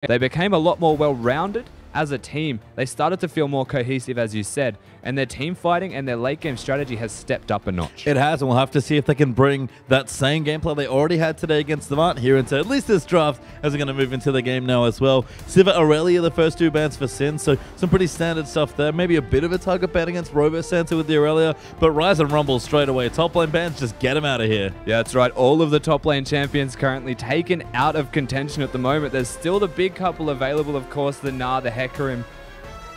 They became a lot more well-rounded as a team. They started to feel more cohesive, as you said, and their team fighting and their late game strategy has stepped up a notch. It has, and we'll have to see if they can bring that same gameplay they already had today against the Vant here into at least this draft, as we're going to move into the game now as well. Siva, Aurelia, the first 2 bans for Sin, so some pretty standard stuff there. Maybe a bit of a target ban against Robo Santa with the Aurelia, but Rise and Rumble straight away. Top lane bans, just get them out of here. Yeah, that's right. All of the top lane champions currently taken out of contention at the moment. There's still the big couple available, of course, the Gnar, the Hecarim,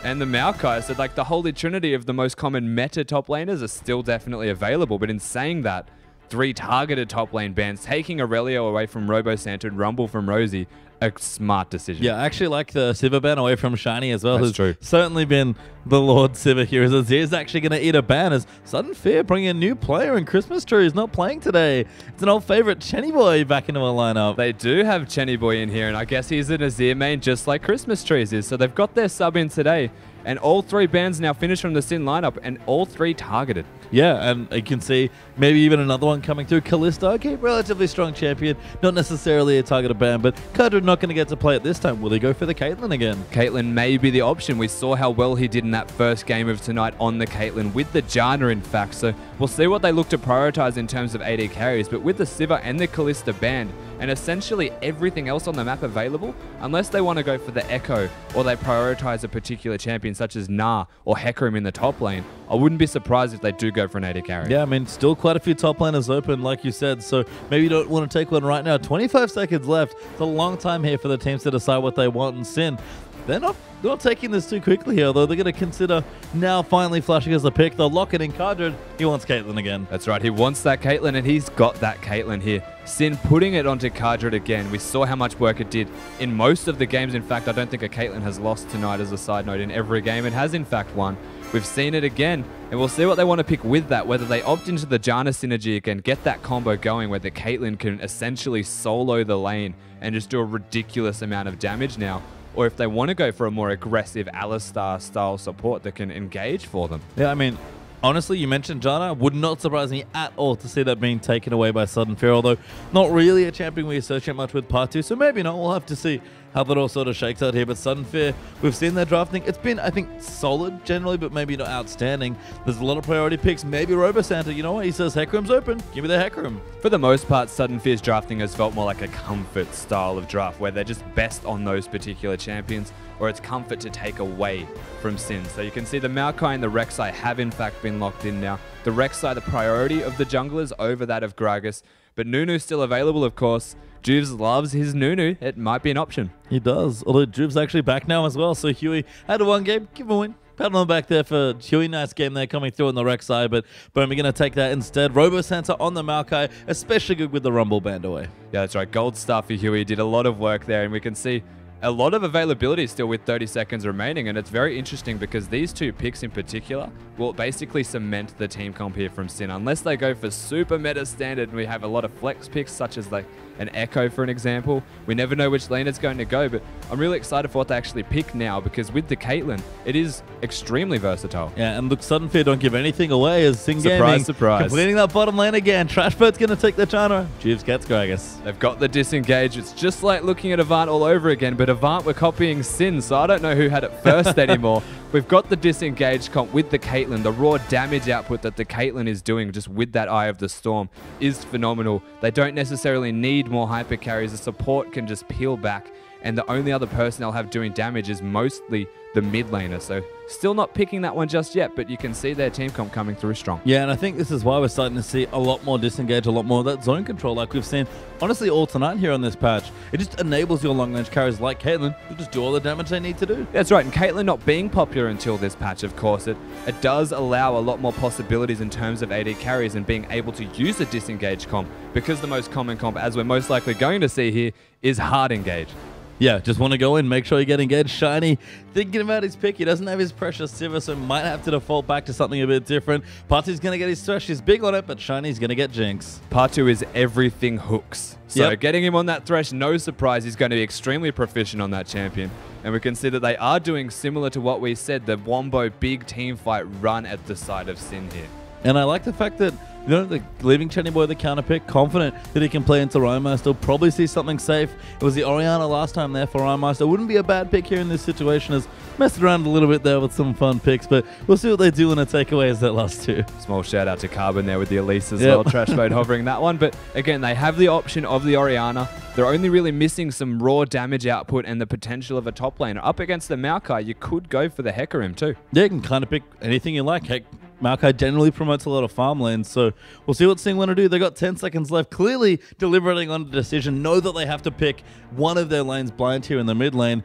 and the Maokai. So like the holy trinity of the most common meta top laners are still definitely available. But in saying that, 3 targeted top lane bans, taking Aurelio away from Robo Santa and Rumble from Rosie, a smart decision. Yeah, I actually like the Siva ban away from Shiny as well. That's true. Certainly been the Lord Siva here. As he is actually going to eat a ban as Sudden Fear bringing a new player in Christmas Tree. He's not playing today. It's an old favorite, Chenny Boy, back into a lineup. They do have Chenny Boy in here, and I guess he's an Azir main just like Christmas Trees is. So they've got their sub in today. And all 3 bans now finished from the Sin lineup, and all 3 targeted. Yeah, and you can see maybe even another one coming through. Kalista, okay, relatively strong champion. Not necessarily a targeted ban, but Kadra not going to get to play it this time. Will he go for the Caitlyn again? Caitlyn may be the option. We saw how well he did in that first game of tonight on the Caitlyn, with the Janna, in fact. So we'll see what they look to prioritize in terms of AD carries. But with the Siva and the Kalista banned, and essentially everything else on the map available, unless they want to go for the Echo or they prioritize a particular champion such as Gnar or Hecarim in the top lane, I wouldn't be surprised if they do go for an AD carry. Yeah, I mean, still quite a few top laners open, like you said, so maybe you don't want to take one right now. 25 seconds left. It's a long time here for the teams to decide what they want in Sin. They're not taking this too quickly here, though. They're going to consider now finally flashing as a pick. They'll lock it in Kadra. He wants Caitlyn again. That's right. He wants that Caitlyn, and he's got that Caitlyn here. Sin putting it onto Kadra again. We saw how much work it did in most of the games. In fact, I don't think a Caitlyn has lost tonight, as a side note. In every game, it has in fact won. We've seen it again, and we'll see what they want to pick with that, whether they opt into the Janna synergy again, get that combo going where the Caitlyn can essentially solo the lane and just do a ridiculous amount of damage now, or if they want to go for a more aggressive Alistar-style support that can engage for them. Yeah, I mean, honestly, you mentioned Janna. Would not surprise me at all to see that being taken away by Sudden Fear, although not really a champion we associate much with Part 2, so maybe not. We'll have to see how that all sort of shakes out here. But Sudden Fear, we've seen their drafting. It's been, I think, solid generally, but maybe not outstanding. There's a lot of priority picks. Maybe Robo Santa, you know what? He says Hecarim's open. Give me the Hecarim. For the most part, Sudden Fear's drafting has felt more like a comfort style of draft, where they're just best on those particular champions, or it's comfort to take away from Sin. So you can see the Maokai and the Rek'Sai have in fact been locked in now. The Rek'Sai, the priority of the junglers over that of Gragas, but Nunu's still available, of course. Juves loves his Nunu. It might be an option. He does, although Juves actually back now as well, so Huey had a 1 game, give him a win. Pat on the back there for Huey. Nice game there coming through on the Rek'Sai, but Boom, we're going to take that instead. Robo Santa on the Maokai, especially good with the Rumble band away. Yeah, that's right. Gold star for Huey. Did a lot of work there, and we can see a lot of availability still with 30 seconds remaining, and it's very interesting because these 2 picks in particular will basically cement the team comp here from Sin. Unless they go for super meta standard and we have a lot of flex picks such as like an Echo for an example, we never know which lane it's going to go, but I'm really excited for what they actually pick now, because with the Caitlyn, it is extremely versatile. Yeah, and look, Sudden Fear don't give anything away as Sin Gaming surprise. Completing that bottom lane again. Trashbird's going to take the Janna. Juves gets Gragas. They've got the disengage. It's just like looking at Avant all over again, but Avant were copying Sin, so I don't know who had it first anymore. We've got the disengage comp with the Caitlyn. The raw damage output that the Caitlyn is doing just with that Eye of the Storm is phenomenal. They don't necessarily need more hyper carries. The support can just peel back, and the only other person they'll have doing damage is mostly the mid laner. So still not picking that one just yet, but you can see their team comp coming through strong. Yeah, and I think this is why we're starting to see a lot more disengage, a lot more of that zone control like we've seen honestly all tonight here on this patch. It just enables your long range carries like Caitlyn to just do all the damage they need to do. That's right, and Caitlyn not being popular until this patch, of course, it does allow a lot more possibilities in terms of AD carries and being able to use a disengage comp, because the most common comp, as we're most likely going to see here, is hard engage. Yeah, just want to go in, make sure you get engaged. Shiny, thinking about his pick. He doesn't have his precious Siva, so might have to default back to something a bit different. Partu's going to get his thresh. He's big on it, but Shiny's going to get Jinx. Partu is everything hooks. So getting him on that thresh, no surprise, he's going to be extremely proficient on that champion. And we can see that they are doing similar to what we said, the Wombo big team fight run at the side of Sin here. And I like the fact that You know, leaving Chenny Boy the counter pick, confident that he can play into Rhymeister. He'll probably see something safe. It was the Orianna last time there for Rhymeister. Wouldn't be a bad pick here in this situation. Has messed around a little bit there with some fun picks, but we'll see what they do in a takeaway as that last two. Small shout out to Carbon there with the Elise as well. Trash mode hovering that one. But again, they have the option of the Orianna. They're only really missing some raw damage output and the potential of a top laner. Up against the Maokai, you could go for the Hecarim too. Yeah, you can kind of pick anything you like. Heck, Maokai generally promotes a lot of farm lanes, so we'll see what Sing want to do. They got 10 seconds left, clearly deliberating on the decision. Know that they have to pick one of their lanes blind here in the mid lane.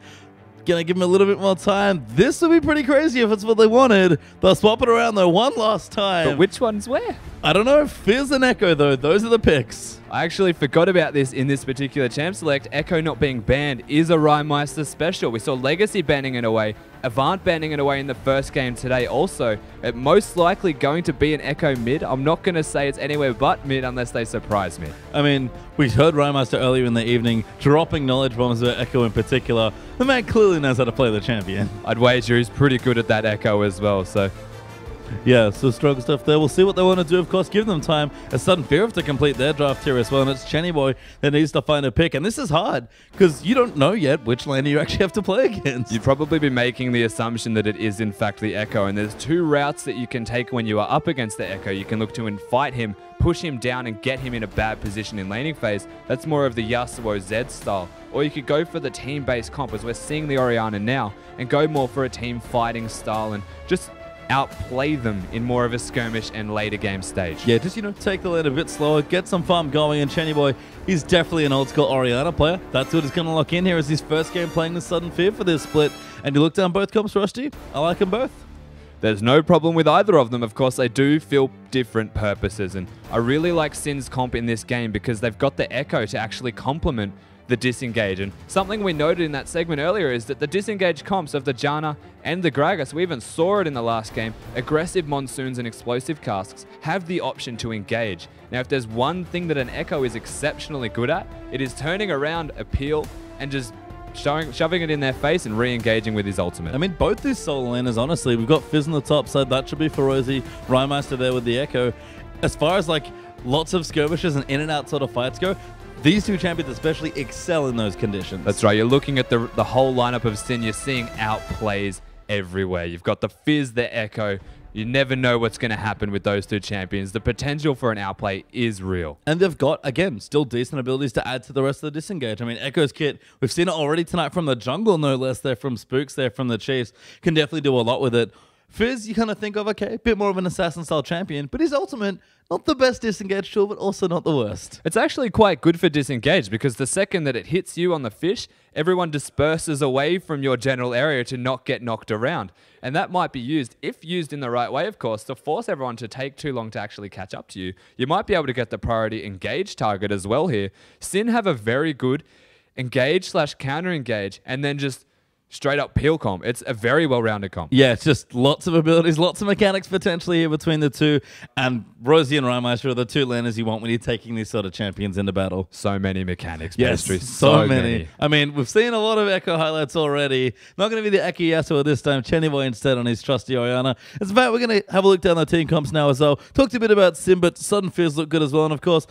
Gonna give them a little bit more time. This would be pretty crazy if it's what they wanted. They'll swap it around though one last time. But which one's where? I don't know. Fizz and Echo though, those are the picks. I actually forgot about this in this particular champ select. Echo not being banned is a Rhymeister special. We saw Legacy banning it away, Avant banning it away in the first game today also. It most likely going to be an Echo mid. I'm not going to say it's anywhere but mid unless they surprise me. I mean, we heard Rhymeister earlier in the evening dropping knowledge bombs about Echo in particular. The man clearly knows how to play the champion. I'd wager he's pretty good at that Echo as well, so... Yeah, so strong stuff there. We'll see what they want to do. Of course, give them time. A sudden fear of to complete their draft here as well. And it's Chenny Boy that needs to find a pick. And this is hard because you don't know yet which laner you actually have to play against. You'd probably be making the assumption that it is in fact the Echo. And there's two routes that you can take when you are up against the Echo. You can look to and fight him, push him down and get him in a bad position in laning phase. That's more of the Yasuo Zed style. Or you could go for the team-based comp as we're seeing the Orianna now and go more for a team fighting style and just outplay them in more of a skirmish and later game stage. Yeah, just, you know, take the lane a bit slower, get some farm going, and Chenny Boy, he's definitely an old school Orianna player. That's what he's going to lock in here as his first game playing the Sudden Fear for this split. And you look down both comps, Rusty, I like them both. There's no problem with either of them. Of course, they do feel different purposes. And I really like Sin's comp in this game because they've got the Echo to actually complement the disengage. And something we noted in that segment earlier is that the disengage comps of the Janna and the Gragas, we even saw it in the last game, aggressive monsoons and explosive casks have the option to engage. Now, if there's one thing that an Echo is exceptionally good at, it is turning around a peel and just shoving it in their face and re-engaging with his ultimate. I mean, both these solo laners, honestly, we've got Fizz on the top side. That should be for Rosie. Rhymeister there with the Echo. As far as like lots of skirmishes and in and out sort of fights go, these two champions especially excel in those conditions. That's right. You're looking at the whole lineup of Sin. You're seeing outplays everywhere. You've got the Fizz, the Echo. You never know what's going to happen with those two champions. The potential for an outplay is real. And they've got, again, still decent abilities to add to the rest of the disengage. I mean, Echo's kit, we've seen it already tonight from the jungle, no less. There from Spooks, there from the Chiefs. Can definitely do a lot with it. Fizz, you kind of think of, okay, a bit more of an assassin-style champion, but his ultimate, not the best disengage tool, but also not the worst. It's actually quite good for disengage because the second that it hits you on the fish, everyone disperses away from your general area to not get knocked around. And that might be used, if used in the right way, of course, to force everyone to take too long to actually catch up to you. You might be able to get the priority engage target as well here. Sin have a very good engage/counter engage and then just straight up peel comp. It's a very well-rounded comp. Yeah, it's just lots of abilities, lots of mechanics potentially here between the two. And Rosie and Rhymeister are the two laners you want when you're taking these sort of champions into battle. So many mechanics, yes, Pastry. So many. I mean, we've seen a lot of Echo highlights already. Not going to be the Echo Yasuo this time. Chenny Boy instead on his trusty Orianna. As a fact, we're going to have a look down the team comps now as well. Talked a bit about Sin, but Sudden Fears look good as well. And of course,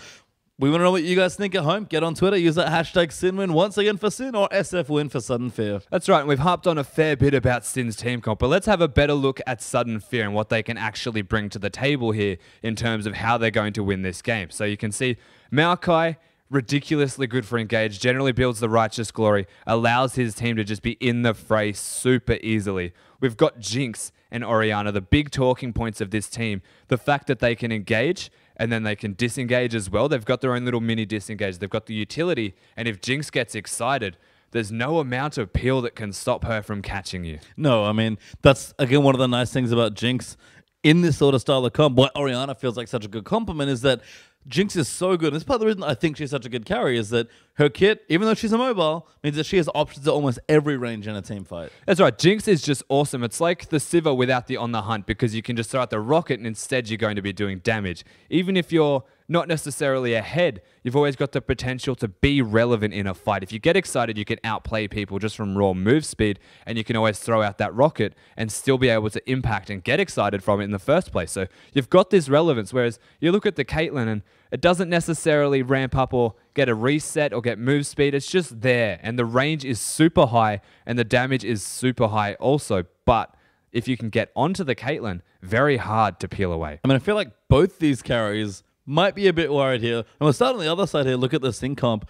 we want to know what you guys think at home. Get on Twitter, use that hashtag SinWin once again for Sin or SFWin for Sudden Fear. That's right, and we've harped on a fair bit about Sin's team comp, but let's have a better look at Sudden Fear and what they can actually bring to the table here in terms of how they're going to win this game. So you can see Maokai, ridiculously good for engage, generally builds the Righteous Glory, allows his team to just be in the fray super easily. We've got Jinx and Orianna, the big talking points of this team. The fact that they can engage and then they can disengage as well. They've got their own little mini disengage. They've got the utility, and if Jinx gets excited, there's no amount of peel that can stop her from catching you. No, I mean, that's, again, one of the nice things about Jinx in this sort of style of comp. What Orianna feels like such a good compliment is that Jinx is so good. And it's part of the reason I think she's such a good carry is that her kit, even though she's immobile, means that she has options at almost every range in a team fight. That's right. Jinx is just awesome. It's like the Sivir without the on the hunt, because you can just throw out the rocket and instead you're going to be doing damage. Even if you're not necessarily ahead, you've always got the potential to be relevant in a fight. If you get excited, you can outplay people just from raw move speed, and you can always throw out that rocket and still be able to impact and get excited from it in the first place. So you've got this relevance, whereas you look at the Caitlyn and it doesn't necessarily ramp up or get a reset or get move speed. It's just there, and the range is super high and the damage is super high also. But if you can get onto the Caitlyn, very hard to peel away. I mean, I feel like both these carries might be a bit worried here. And we'll start on the other side here. Look at this thing comp.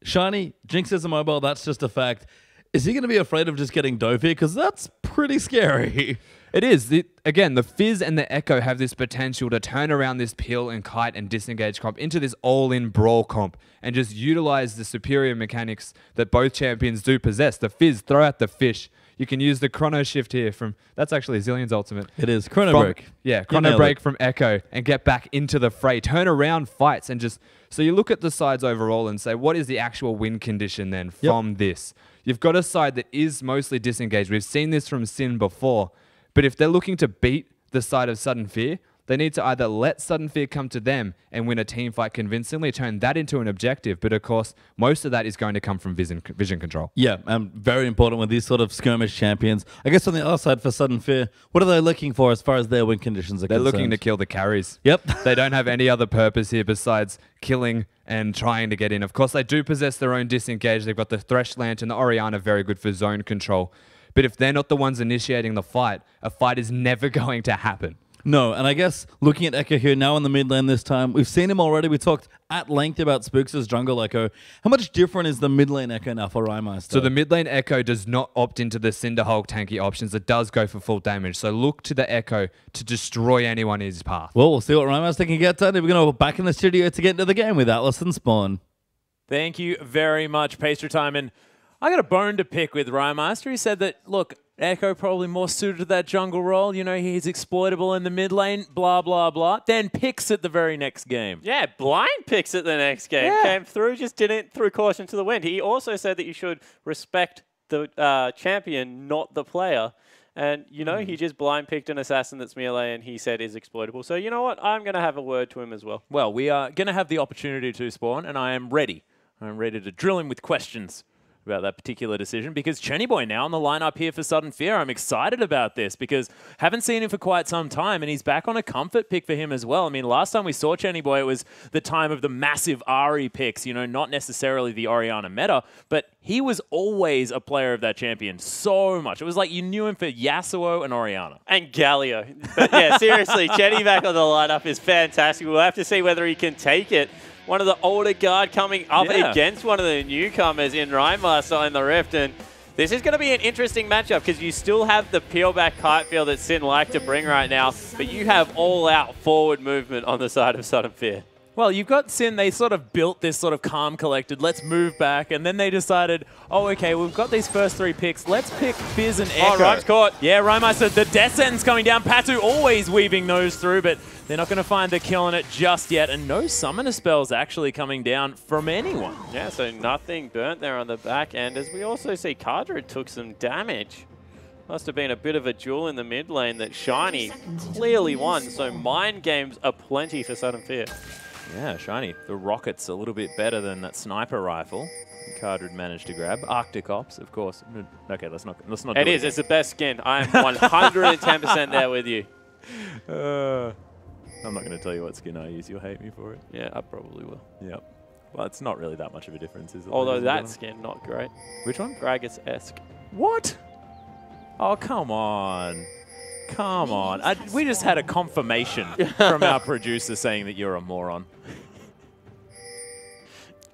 Shiny, Jinx is immobile. That's just a fact. Is he going to be afraid of just getting dove here? Because that's pretty scary. It is. Again, the Fizz and the Echo have this potential to turn around this peel and kite and disengage comp into this all-in brawl comp and just utilize the superior mechanics that both champions do possess. The Fizz, throw out the fish. You can use the chrono shift here from, that's actually Zillion's ultimate. It is. Chrono break. Yeah, chrono break from Echo and get back into the fray. Turn around fights and just, so you look at the sides overall and say, what is the actual win condition then from this? You've got a side that is mostly disengaged. We've seen this from Sin before, but if they're looking to beat the side of Sudden Fear, they need to either let Sudden Fear come to them and win a team fight convincingly, turn that into an objective. But of course, most of that is going to come from vision control. Yeah, very important with these sort of skirmish champions. I guess on the other side for Sudden Fear, what are they looking for as far as their win conditions are concerned? They're looking to kill the carries. Yep. They don't have any other purpose here besides killing and trying to get in. Of course, they do possess their own disengage. They've got the Thresh Lantern, the Orianna, very good for zone control. But if they're not the ones initiating the fight, a fight is never going to happen. No, and I guess looking at Echo here now in the mid lane this time, we've seen him already. We talked at length about Spooks' jungle Echo. How much different is the mid lane Echo now for Rymeister? So the mid lane Echo does not opt into the Cinder Hulk tanky options. It does go for full damage. So look to the Echo to destroy anyone in his path. Well, we'll see what Rymeister can get done. We're going to go back in the studio to get into the game with Atlas and Spawn. Thank you very much, Pastry Time. And I got a bone to pick with Rymeister. He said that, look, Echo probably more suited to that jungle role. You know, he's exploitable in the mid lane, blah, blah, blah. Then picks it the very next game. Yeah, blind picks it the next game. Yeah. Came through, just didn't, threw caution to the wind. He also said that you should respect the champion, not the player. And, you know, he just blind picked an assassin that's melee and he said is exploitable. So, you know what? I'm going to have a word to him as well. Well, we are going to have the opportunity to Spawn, and I am ready. I'm ready to drill him with questions about that particular decision, because Chenny Boy now on the lineup here for Sudden Fear. I'm excited about this because haven't seen him for quite some time, and he's back on a comfort pick for him as well. I mean, last time we saw Chenny Boy, it was the time of the massive Ahri picks, you know, not necessarily the Orianna meta, but he was always a player of that champion so much. It was like you knew him for Yasuo and Orianna. And Galio. But yeah, seriously, Chenny back on the lineup is fantastic. We'll have to see whether he can take it. One of the older guard coming up against one of the newcomers in Rymeister in the Rift. And this is going to be an interesting matchup because you still have the peel back kite field that Sin like to bring right now, but you have all-out forward movement on the side of Sudden Fear. Well, you've got Sin, they sort of built this sort of calm, collected, let's move back, and then they decided, oh, okay, we've got these first three picks, let's pick Fizz and Echo. Oh, Ryme's caught. Yeah, Rymeister, the death sentence coming down, Patu always weaving those through, but they're not going to find the kill on it just yet, and no summoner spells actually coming down from anyone. Yeah, so nothing burnt there on the back end, as we also see Kadra took some damage. Must have been a bit of a duel in the mid lane that Shiny clearly won, so mind games are plenty for Sudden Fear. Yeah, Shiny. The rocket's a little bit better than that sniper rifle Cardred managed to grab. Arctic Ops, of course. Okay, let's not do it. It is. It's the best skin. I'm 110% there with you. I'm not going to tell you what skin I use. You'll hate me for it. Yeah, I probably will. Yep. Well, it's not really that much of a difference, is it? Although that skin, not great. Which one? Gragas-esque. What? Oh, come on. Come on. We just had a confirmation from our producer saying that you're a moron.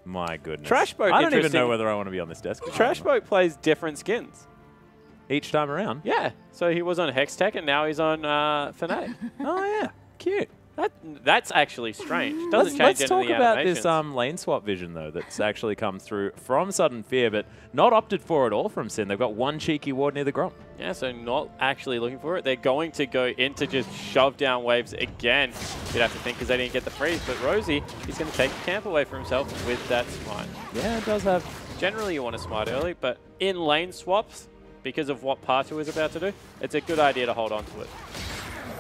My goodness. Trashboat, I don't even know whether I want to be on this desk. Trashboat plays different skins. Each time around? Yeah. So he was on Hextech and now he's on Fnatic. Oh, yeah. Cute. That's actually strange. Doesn't change Let's talk any of the about animations. this lane swap vision, though, that's actually come through from Sudden Fear, but not opted for at all from Sin. They've got one cheeky ward near the Gromp. Yeah, so not actually looking for it. They're going to go into just shove down waves again. You'd have to think because they didn't get the freeze, but Rosie, he's going to take the camp away from himself with that smite. Yeah, it does have... Generally, you want to smite early, but in lane swaps, because of what Partu is about to do, it's a good idea to hold on to it.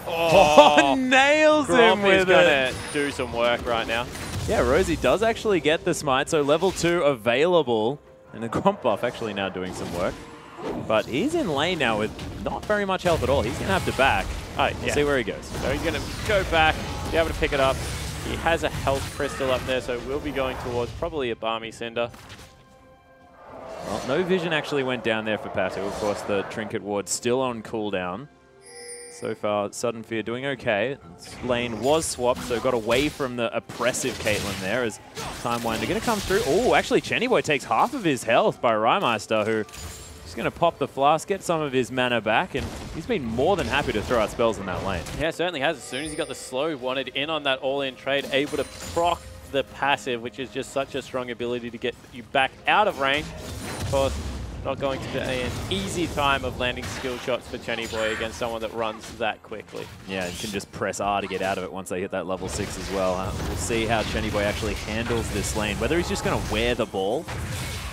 Oh, nails him Gromp with is going to do some work right now. Yeah, Rosie does actually get the smite, so level 2 available. And the Gromp buff actually now doing some work. But he's in lane now with not very much health at all. He's going to have to back. All right, we'll see where he goes. So he's going to go back, be able to pick it up. He has a health crystal up there, so we'll be going towards probably a Balmy Cinder. Well, no vision actually went down there for Patu. Of course, the Trinket ward still on cooldown. So far, Sudden Fear doing okay. Lane was swapped, so got away from the oppressive Caitlyn there as Time Winder going to come through. Oh, actually, Chenny Boy takes half of his health by Rymeister, who is going to pop the flask, get some of his mana back, and he's been more than happy to throw out spells in that lane. Yeah, certainly has. As soon as he got the slow, wanted in on that all-in trade, able to proc the passive, which is just such a strong ability to get you back out of range. Of course, not going to be an easy time of landing skill shots for Chenny Boy against someone that runs that quickly. Yeah, you can just press R to get out of it once they hit that level 6 as well. We'll see how Chenny Boy actually handles this lane, whether he's just going to wear the ball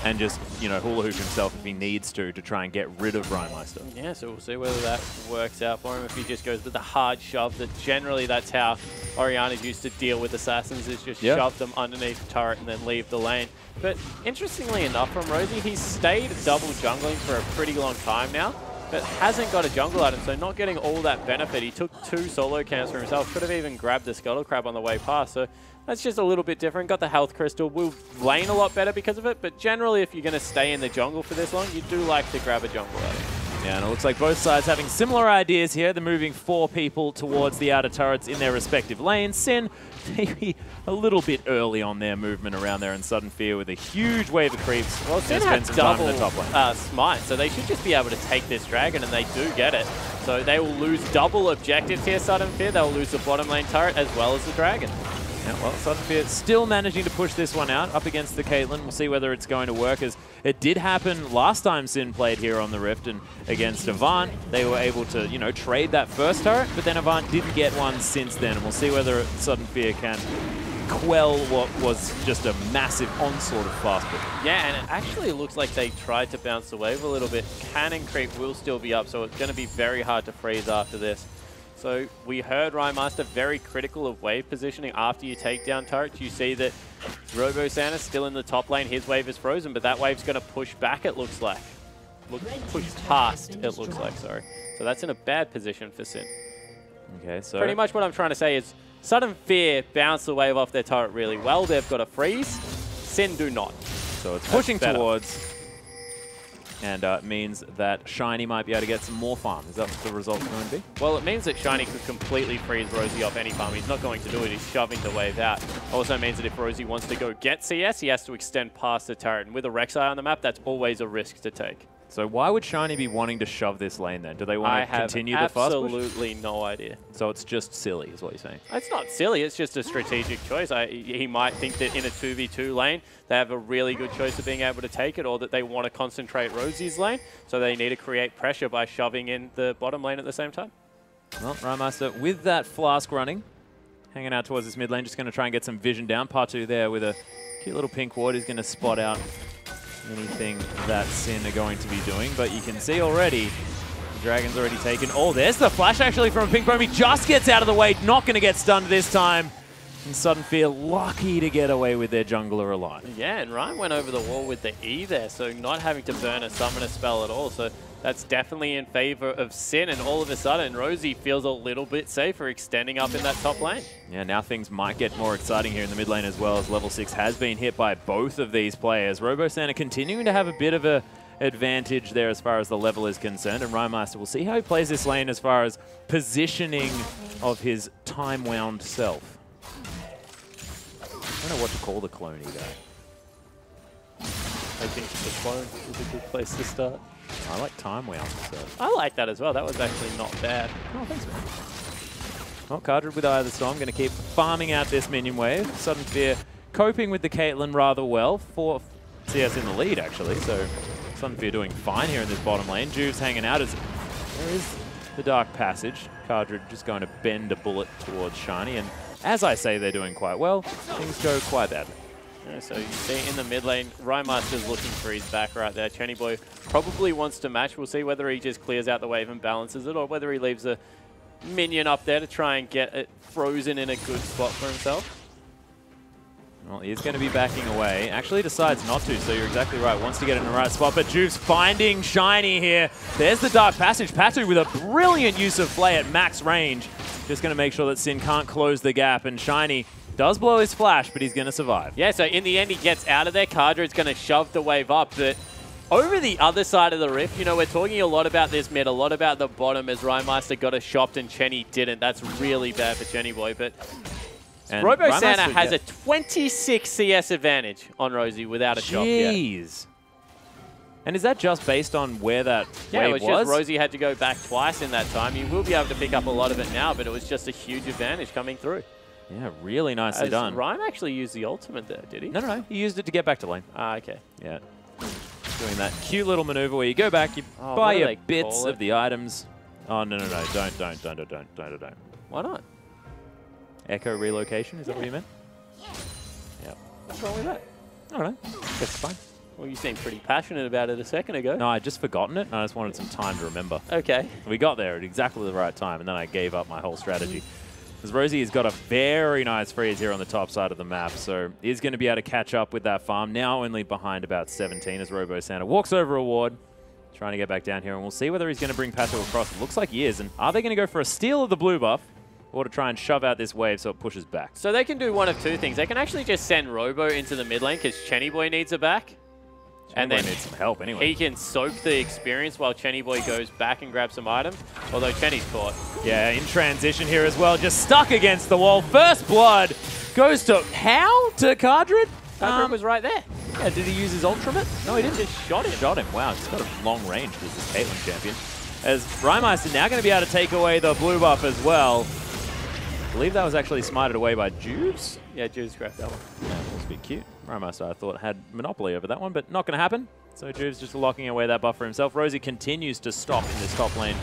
and just, you know, hula hoop himself if he needs to try and get rid of Rymeister. Yeah, so we'll see whether that works out for him. If he just goes with the hard shove, that generally that's how Oriana's used to deal with assassins, is just shove them underneath the turret and then leave the lane. But interestingly enough from Rosie, he's stayed double jungling for a pretty long time now, but hasn't got a jungle item, so not getting all that benefit. He took 2 solo camps for himself, could have even grabbed the Scuttle Crab on the way past, so that's just a little bit different. Got the health crystal, will lane a lot better because of it, but generally if you're going to stay in the jungle for this long, you do like to grab a jungle item. Yeah, and it looks like both sides having similar ideas here. They're moving 4 people towards the outer turrets in their respective lanes. Sin, maybe a little bit early on their movement around there, and Sudden Fear with a huge wave of creeps. Well, Sin had double smite, so they should just be able to take this dragon, and they do get it. So they will lose double objectives here, Sudden Fear. They'll lose the bottom lane turret as well as the dragon. Yeah, well, Sudden Fear still managing to push this one out up against the Caitlyn. We'll see whether it's going to work, as it did happen last time Sin played here on the Rift, and against Avant, they were able to, you know, trade that first turret, but then Avant didn't get one since then, and we'll see whether Sudden Fear can quell what was just a massive onslaught of fast pick. Yeah, and it actually looks like they tried to bounce the wave a little bit. Cannon creep will still be up, so it's going to be very hard to freeze after this. So we heard Rymeister very critical of wave positioning after you take down turrets. You see that Robo-Santa's still in the top lane. His wave is frozen, but that wave's going to push back, it looks like. Push past, it looks like, sorry. So that's in a bad position for Sin. Okay, so pretty much what I'm trying to say is Sudden Fear bounce the wave off their turret really well. They've got a freeze. Sin do not. So it's pushing towards, and it means that Shiny might be able to get some more farm. Is that what the result going to be? Well, it means that Shiny could completely freeze Rosie off any farm. He's not going to do it. He's shoving the wave out. Also means that if Rosie wants to go get CS, he has to extend past the turret. And with a Rek'Sai on the map, that's always a risk to take. So why would Shiny be wanting to shove this lane then? Do they want to continue the fast push? Absolutely no idea. So it's just silly is what you're saying? It's not silly, it's just a strategic choice. He might think that in a 2v2 lane, they have a really good choice of being able to take it, or that they want to concentrate Rosie's lane, so they need to create pressure by shoving in the bottom lane at the same time. Well, Rymeister with that flask running, hanging out towards this mid lane, just going to try and get some vision down. Partu there with a cute little pink ward. He's going to spot out anything that Sin are going to be doing, but you can see already the dragon's already taken. Oh, there's the flash actually from Pink Bomb. He just gets out of the way, not going to get stunned this time. And Sudden Fear lucky to get away with their jungler alive. Yeah, and Ryan went over the wall with the E there, so not having to burn a summoner spell at all. So that's definitely in favor of Sin, and all of a sudden Rosie feels a little bit safer extending up in that top lane. Yeah, now things might get more exciting here in the mid lane as well, as level 6 has been hit by both of these players. Robo-Santa continuing to have a bit of a advantage there as far as the level is concerned, and Rymeister will see how he plays this lane as far as positioning of his time-wound self. I don't know what to call the cloney though. I think the clone is a good place to start. I like time wound. So. I like that as well. That was actually not bad. Oh, thanks, man. Well, Cardred with Eye of the Storm going to keep farming out this minion wave. Sudden Fear coping with the Caitlyn rather well. 4 CS in the lead, actually. So Sudden Fear doing fine here in this bottom lane. Juve's hanging out as there is the Dark Passage. Cardred just going to bend a bullet towards Shiny. And as I say, they're doing quite well. Things go quite badly. Yeah, so you see in the mid lane, Rhymaster's looking for his back right there. Chenny Boy probably wants to match. We'll see whether he just clears out the wave and balances it, or whether he leaves a minion up there to try and get it frozen in a good spot for himself. Well, he's going to be backing away. Actually decides not to, so you're exactly right. Wants to get in the right spot, but Juve's finding Shiny here. There's the Dark Passage. Patu with a brilliant use of Flay at max range. Just going to make sure that Sin can't close the gap, and Shiny does blow his flash, but he's going to survive. Yeah, so in the end, he gets out of there. Cardred's going to shove the wave up, but over the other side of the rift, you know, we're talking a lot about this mid, a lot about the bottom as Rhymaster got a shot and Chenny didn't. That's really bad for Chenny Boy, but Robo Santa has a 26 CS advantage on Rosie without a shot yet. Jeez. And is that just based on where that wave was? Just Rosie had to go back twice in that time. You will be able to pick up a lot of it now, but it was just a huge advantage coming through. Yeah, really nicely done. Rhyme actually used the ultimate there, did he? No. He used it to get back to lane. Ah, okay. Yeah. Doing that cute little maneuver where you go back, you buy your bits of the items. Oh, no. Don't. Why not? Echo relocation, is that what you meant? Yeah. What's wrong with that? I don't know. Guess it's fine. Well, you seemed pretty passionate about it a second ago. No, I'd just forgotten it, and I just wanted some time to remember. Okay. We got there at exactly the right time, and then I gave up my whole strategy. Because Rosie has got a very nice freeze here on the top side of the map, so he's going to be able to catch up with that farm, now only behind about 17 as Robo Santa walks over a ward, trying to get back down here, and we'll see whether he's going to bring Pato across. It looks like he is, and are they going to go for a steal of the blue buff, or to try and shove out this wave so it pushes back? So they can do one of two things. They can actually just send Robo into the mid lane because Chenny Boy needs a back. And then needs some help anyway. He can soak the experience while Chenny Boy goes back and grabs some items, although Chenny's caught. Yeah, in transition here as well, just stuck against the wall. First blood goes to how? To Cardred? Cardred was right there. Yeah, did he use his ultimate? No, he didn't. Just shot him. Shot him. Wow, he's got a long range because this Caitlyn champion. As Rhymaster now going to be able to take away the blue buff as well. I believe that was actually smited away by Juves. Yeah, Juves grabbed that one. Yeah, that was a bit cute. Rhymaster, I thought, had monopoly over that one, but not going to happen. So Juves just locking away that buff for himself. Rosie continues to stop in this top lane.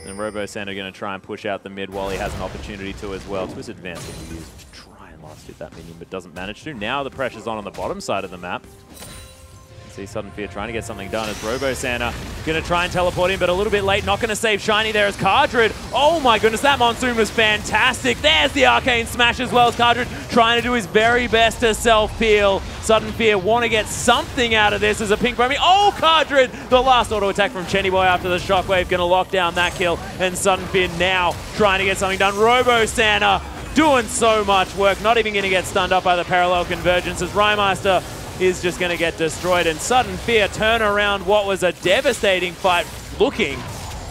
And Robo Santa going to try and push out the mid while he has an opportunity to as well. To his advantage, he used to try and last hit that minion, but doesn't manage to. Now the pressure's on the bottom side of the map. See Sudden Fear trying to get something done as Robo Santa going to try and teleport him, but a little bit late. Not going to save Shiny there as Cardred. Oh my goodness, that Monsoon was fantastic. There's the Arcane Smash as well as Cardred trying to do his very best to self-peel. Sudden Fear want to get something out of this as a pink Bremy. Oh, Cardred! The last auto attack from Chenny Boy after the Shockwave going to lock down that kill. And Sudden Fear now trying to get something done. Robo Santa doing so much work. Not even going to get stunned up by the parallel convergence as Rhymaster is just going to get destroyed, and Sudden Fear turn around what was a devastating fight looking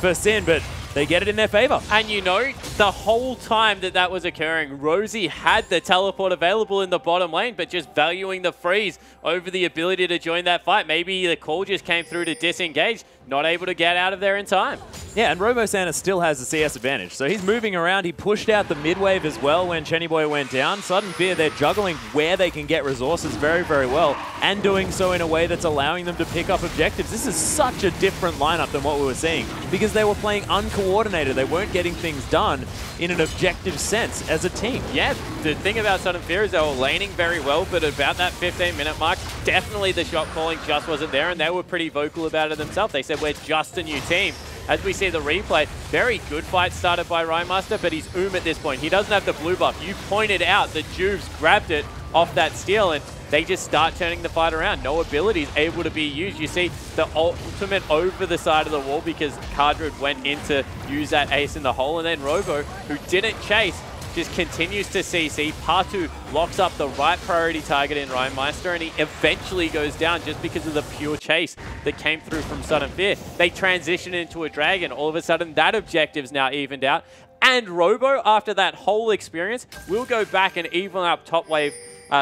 for Sin, but they get it in their favor. And you know, the whole time that that was occurring, Rosie had the teleport available in the bottom lane, but just valuing the freeze over the ability to join that fight. Maybe the call just came through to disengage, not able to get out of there in time. Yeah, and Robo Santa still has the CS advantage, so he's moving around. He pushed out the mid wave as well when Chenny Boy went down. Sudden Fear, they're juggling where they can get resources very, very well, and doing so in a way that's allowing them to pick up objectives. This is such a different lineup than what we were seeing, because they were playing uncoordinated. They weren't getting things done in an objective sense as a team. Yeah, the thing about Sudden Fear is they were laning very well, but about that 15-minute mark, definitely the shot calling just wasn't there, and they were pretty vocal about it themselves. They said, we're just a new team. As we see the replay, very good fight started by Rhymaster, but he's at this point. He doesn't have the blue buff. You pointed out that Juves grabbed it off that steal, and they just start turning the fight around. No abilities able to be used. You see the ultimate over the side of the wall because Cardred went in to use that ace in the hole, and then Robo, who didn't chase, just continues to CC. Patu locks up the right priority target in Rhymaster, and he eventually goes down just because of the pure chase that came through from Sudden Fear. They transition into a dragon. All of a sudden, that objective's now evened out. And Robo, after that whole experience, will go back and even up top wave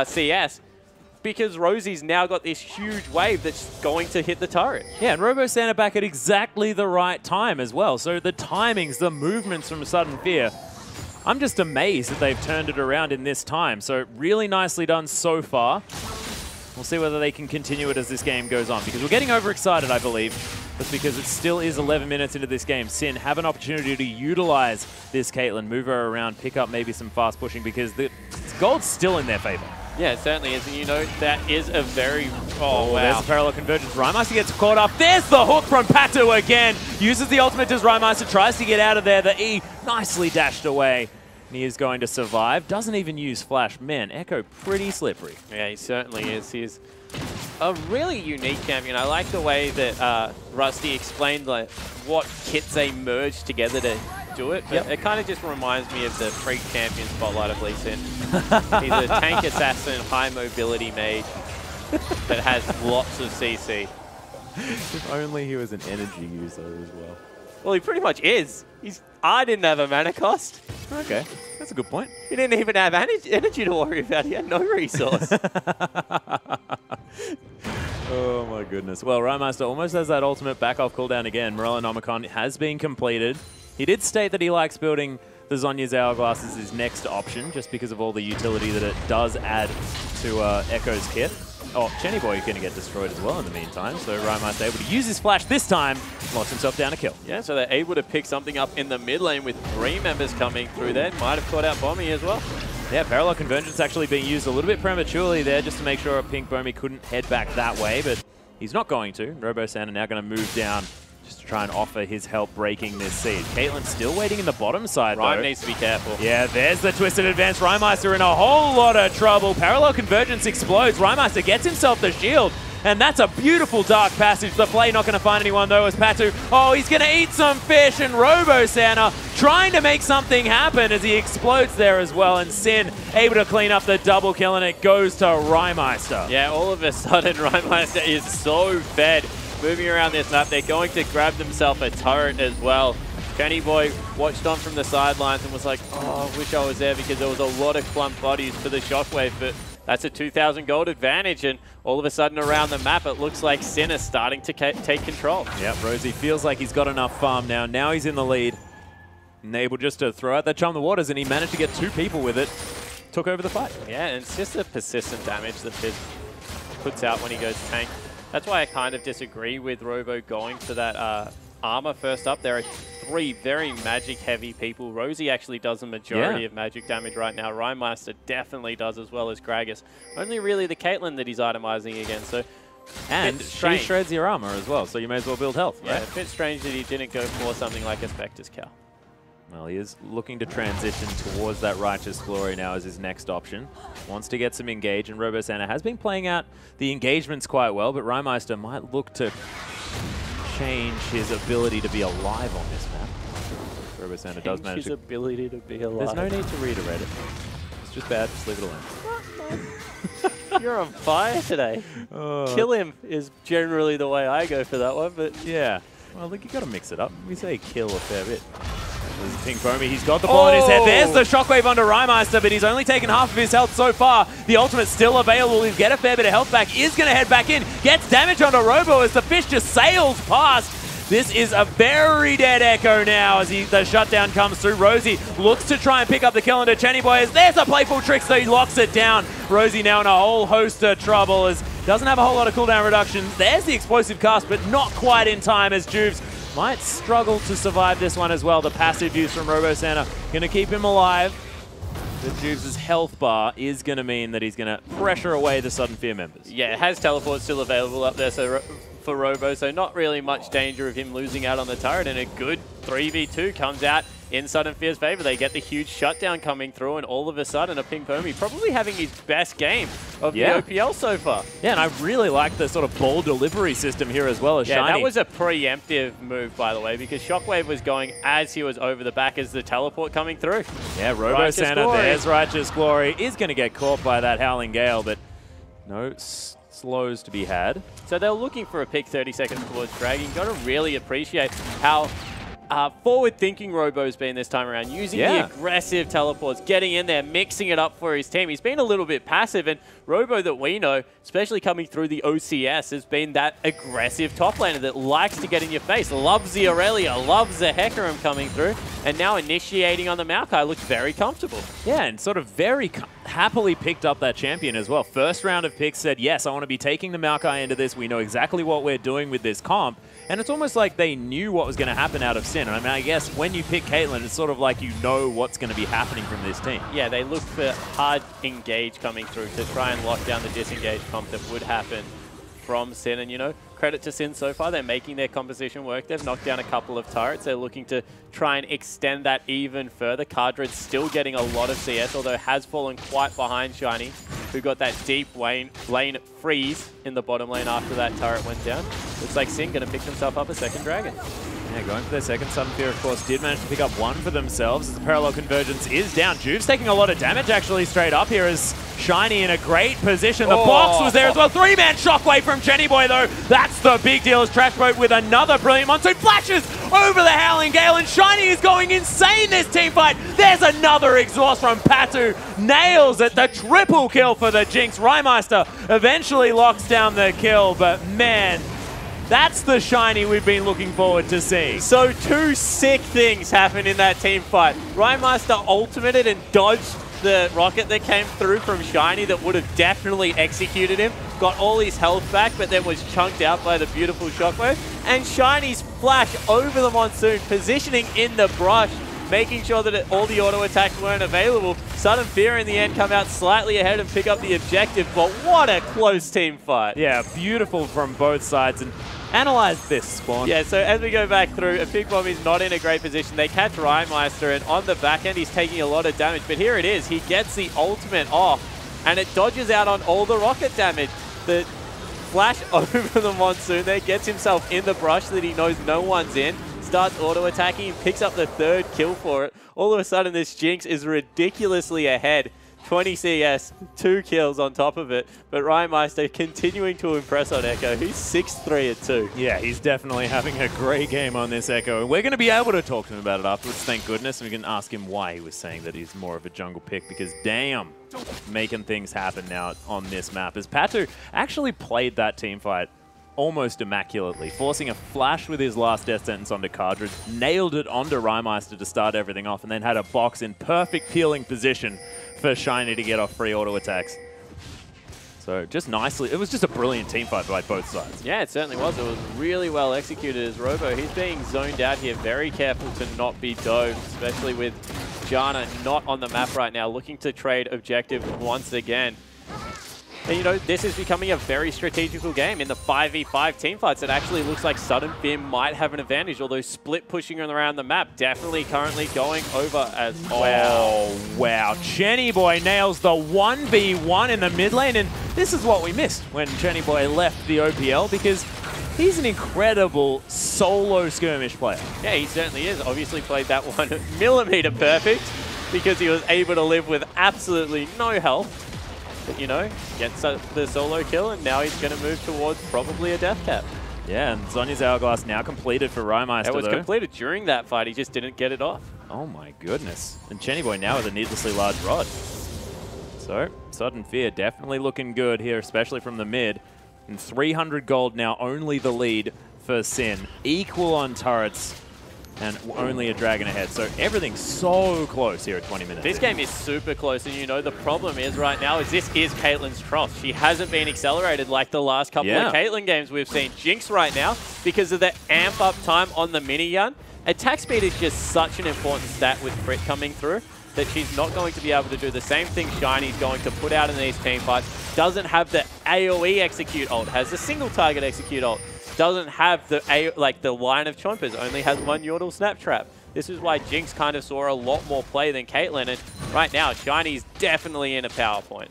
CS, because Rosie's now got this huge wave that's going to hit the turret. Yeah, and Robo Santa back at exactly the right time as well. So the timings, the movements from Sudden Fear I'm just amazed that they've turned it around in this time. So really nicely done so far. We'll see whether they can continue it as this game goes on, because we're getting overexcited, I believe. That's because it still is 11 minutes into this game. Sin have an opportunity to utilize this Caitlyn, move her around, pick up maybe some fast pushing, because the gold's still in their favor. Yeah, it certainly is. And you know, that is a very... Oh, wow. There's a parallel convergence. Rymeister gets caught up. There's the hook from Patu again. Uses the ultimate as Rymeister tries to get out of there. The E nicely dashed away. And he is going to survive. Doesn't even use flash. Man, Echo pretty slippery. Yeah, he certainly is. He's a really unique champion. I like the way that Rusty explained like what kits they merged together to do it. But it kind of just reminds me of the Freak Champion spotlight of Lee Sin. He's a tank assassin, high mobility mage that has lots of CC. If only he was an energy user as well. Well, he pretty much is. I didn't have a mana cost. Okay, that's a good point. He didn't even have energy to worry about. He had no resource. Oh my goodness. Well, Rymeister almost has that ultimate back off cooldown again. Morellonomicon has been completed. He did state that he likes building the Zhonya's Hourglass as his next option, just because of all the utility that it does add to Echo's kit. Oh, Chenny Boy is going to get destroyed as well in the meantime, so Rymeister able to use his flash this time, locks himself down a kill. Yeah, so they're able to pick something up in the mid lane with 3 members coming through there. Might have caught out Bommy as well. Yeah, parallel convergence actually being used a little bit prematurely there just to make sure Pink Bommy couldn't head back that way, but he's not going to. Robo-Santa now going to move down just to try and offer his help breaking this siege. Caitlyn still waiting in the bottom side, Rhyme though. needs to be careful. Yeah, there's the twisted advance. Rymeister in a whole lot of trouble. Parallel convergence explodes. Rymeister gets himself the shield. And that's a beautiful dark passage. The play not going to find anyone, though, as Patu. Oh, he's going to eat some fish. And Robo-Santa trying to make something happen as he explodes there as well. And Sin able to clean up the double kill, and it goes to Rymeister. Yeah, all of a sudden, Rymeister is so fed. Moving around this map, they're going to grab themselves a turret as well. Kenny Boy watched on from the sidelines and was like, oh, I wish I was there, because there was a lot of clump bodies for the Shockwave, but that's a 2,000 gold advantage, and all of a sudden around the map, it looks like Sin is starting to take control. Yep, Rosie feels like he's got enough farm now. Now he's in the lead. And able just to throw out that Charm the Waters, and he managed to get 2 people with it. Took over the fight. Yeah, and it's just the persistent damage that Fizz puts out when he goes tank. That's why I kind of disagree with Robo going for that armor first up. There are 3 very magic-heavy people. Rosie actually does the majority of magic damage right now. Rymeister definitely does, as well as Gragas. Only really the Caitlyn that he's itemizing against. So, and she shreds your armor as well, so you may as well build health, right? Yeah, a bit strange that he didn't go for something like a Spectre's Cow. Well, he is looking to transition towards that Righteous Glory now as his next option. Wants to get some engage, and Robo-Santa has been playing out the engagements quite well, but Rymeister might look to change his ability to be alive on this map. Robo-Santa does manage his ability to be alive. There's no need to read a Reddit. It's just bad, just leave it alone. You're on fire today. Kill him is generally the way I go for that one, but... Yeah. Well, look, you got to mix it up. We say kill a fair bit. There's Pink Bommy. He's got the ball in his head. There's the Shockwave onto Rymeister, but he's only taken half of his health so far. The ultimate's still available. He'll get a fair bit of health back. Is going to head back in. Gets damage onto Robo as the fish just sails past. This is a very dead Echo now as the shutdown comes through. Rosie looks to try and pick up the kill into Chenny Boy. There's a playful trick, so he locks it down. Rosie now in a whole host of trouble as doesn't have a whole lot of cooldown reductions. There's the explosive cast, but not quite in time as Juves might struggle to survive this one as well. The passive use from Robo-Santa going to keep him alive. But Juves' health bar is going to mean that he's going to pressure away the Sudden Fear members. Yeah, it has teleport still available up there for Robo, so not really much danger of him losing out on the turret, and a good 3v2 comes out in Sudden Fear's favor. They get the huge shutdown coming through, and all of a sudden a Pink Bommy probably having his best game of the OPL so far. Yeah, and I really like the sort of ball delivery system here as well as Shiny. Yeah, that was a preemptive move, by the way, because Shockwave was going as he was over the back as the teleport coming through. Yeah, Robo-Santa, there's Righteous Glory, is going to get caught by that Howling Gale, but no slows to be had. So they're looking for a pick 30 seconds towards Dragon. You've got to really appreciate how forward-thinking Robo's been this time around, using the aggressive teleports, getting in there, mixing it up for his team. He's been a little bit passive, and Robo that we know, especially coming through the OCS, has been that aggressive top laner that likes to get in your face, loves the Aurelia, loves the Hecarim coming through. And now initiating on the Maokai looks very comfortable. Yeah, and sort of very happily picked up that champion as well. First round of picks said, yes, I want to be taking the Maokai into this. We know exactly what we're doing with this comp. And it's almost like they knew what was going to happen out of Sin. I mean, I guess when you pick Caitlyn, it's sort of like you know what's going to be happening from this team. Yeah, they looked for hard engage coming through to try and lock down the disengage comp that would happen from Sin. And, you know, credit to Sin so far. They're making their composition work. They've knocked down a couple of turrets. They're looking to try and extend that even further. Cardred's still getting a lot of CS, although has fallen quite behind Shiny, who got that deep lane freeze in the bottom lane after that turret went down. Looks like Sin going to pick himself up a second dragon. Yeah, going for their second Sudden Fear, of course, did manage to pick up one for themselves as the Parallel Convergence is down. Juve's taking a lot of damage, actually, straight up here as Shiny in a great position. The box was there as well. 3-man shockwave from Jenny Boy, though. That's the big deal as Trash Boat with another brilliant monsoon flashes over the Howling Gale, and Shiny is going insane this team fight. There's another exhaust from Patu. Nails it. The triple kill for the Jinx. Rymeister eventually locks down the kill, but man, that's the Shiny we've been looking forward to seeing. So two sick things happened in that team fight. Rymeister ultimated and dodged the rocket that came through from Shiny that would have definitely executed him. Got all his health back, but then was chunked out by the beautiful shockwave. And Shiny's flash over the monsoon, positioning in the brush, making sure that all the auto attacks weren't available. Sudden Fear in the end come out slightly ahead and pick up the objective, but what a close team fight. Yeah, beautiful from both sides. And analyze this, Spawn. Yeah, so as we go back through, a Big Bomb is not in a great position. They catch Rymeister, and on the back end, he's taking a lot of damage. But here it is. He gets the ultimate off, and it dodges out on all the rocket damage. The flash over the monsoon there gets himself in the brush that he knows no one's in. Starts auto-attacking and picks up the third kill for it. All of a sudden, this Jinx is ridiculously ahead. 20 CS, 2 kills on top of it. But Rymeister continuing to impress on Echo. He's 6-3 at 2. Yeah, he's definitely having a great game on this Echo. And we're going to be able to talk to him about it afterwards, thank goodness. And we can ask him why he was saying that he's more of a jungle pick, because damn, making things happen now on this map. As Patu actually played that team fight almost immaculately, forcing a flash with his last death sentence onto Cardred, nailed it onto Rymeister to start everything off, and then had a box in perfect peeling position for Shiny to get off free auto attacks. So just nicely, it was just a brilliant team fight by both sides. Yeah, it certainly was. It was really well executed as Robo. He's being zoned out here, very careful to not be dove, especially with Janna not on the map right now, looking to trade objective once again. And, you know, this is becoming a very strategical game. In the 5v5 teamfights, it actually looks like Sudden Fear might have an advantage, although split pushing around the map definitely currently going over as well. Oh, wow. Jenny Boy nails the 1v1 in the mid lane, and this is what we missed when Jenny Boy left the OPL, because he's an incredible solo skirmish player. Yeah, he certainly is. Obviously played that one millimeter perfect because he was able to live with absolutely no health. But, you know, gets the solo kill, and now he's going to move towards probably a death cap. Yeah, and Zonya's Hourglass now completed for Rymeister, It was completed during that fight. He just didn't get it off. Oh, my goodness. And Jenny Boy now with a needlessly large rod. So, Sudden Fear definitely looking good here, especially from the mid. And 300 gold now, only the lead for Sin. Equal on turrets, and only a dragon ahead. So everything's so close here at 20 minutes. This game is super close, and you know the problem is right now is this is Caitlyn's trough. She hasn't been accelerated like the last couple of Caitlyn games we've seen. Jinx right now, because of the amp up time on the minigun, attack speed is just such an important stat with crit coming through that she's not going to be able to do the same thing Shiny's going to put out in these team fights. Doesn't have the AoE execute ult, has the single target execute ult. Doesn't have the the line of chompers, only has one Yordle snap trap. This is why Jinx kind of saw a lot more play than Caitlyn, and right now Shiny's definitely in a power point.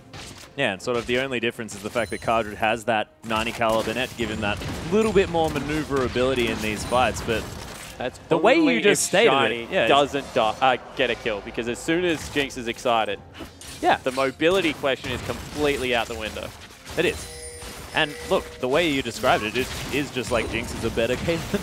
Yeah, and sort of the only difference is the fact that Cardred has that 90 caliber net, given that little bit more maneuverability in these fights, but that's the way you just stated Shiny it, doesn't get a kill, because as soon as Jinx is excited, the mobility question is completely out the window. It is. And look, the way you described it, it is just like Jinx is a better Caitlyn.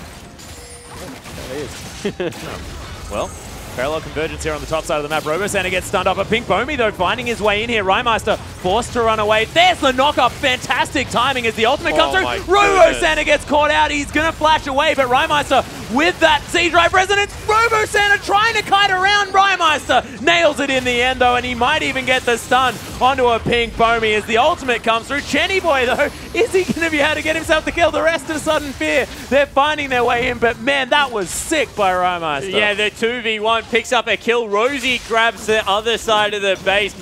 It is. Well, parallel convergence here on the top side of the map. Robo-Santa gets stunned up. A Pink Bomi, though, finding his way in here. Rymeister forced to run away. There's the knock-up. Fantastic timing as the ultimate comes through. Robo-Santa gets caught out. He's going to flash away, but Rymeister with that Z-Drive Resonance. Robo Santa trying to kite around Rymeister. Nails it in the end, though, and he might even get the stun onto a Pink Bomey as the ultimate comes through. Chenny Boy, though, is he going to be able to get himself to kill the rest of Sudden Fear? They're finding their way in, but man, that was sick by Rymeister. Yeah, the 2v1 picks up a kill. Rosie grabs the other side of the base,